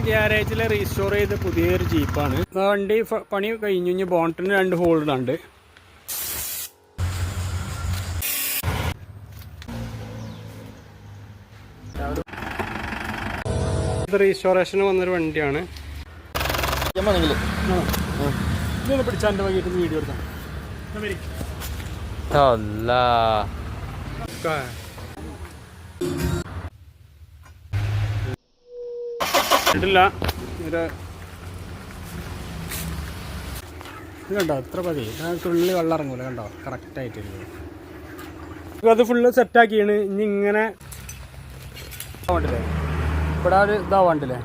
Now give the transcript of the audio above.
ഗ്യാരേജിൽ restore ചെയ്ത് പുതിയൊരു ജീപ്പാണ്. വണ്ടി പണി കഴിഞ്ഞു. ഇനി ബോണറ്റിന് 2 ഹോൾ ഇടാണ്ട്. ഇത് റീസ്റ്റോറേഷന് വന്നൊരു വണ്ടിയാണ്. ഇതൊന്ന് പിടിച്ചാൽ എൻ്റെ വൈകിട്ട് വീഡിയോ എടുക്കാം. ഇടില്ല ഇത് കണ്ടോ, എത്ര മതി. തുള്ളി വെള്ളം ഇറങ്ങൂല. കണ്ടോ, കറക്റ്റായിട്ട് അത് ഫുള്ള് സെറ്റാക്കിയാണ്. ഇനി ഇങ്ങനെ വേണ്ടില്ലേ, ഇവിടെ ഒരു ഇതാ വേണ്ടില്ലേ.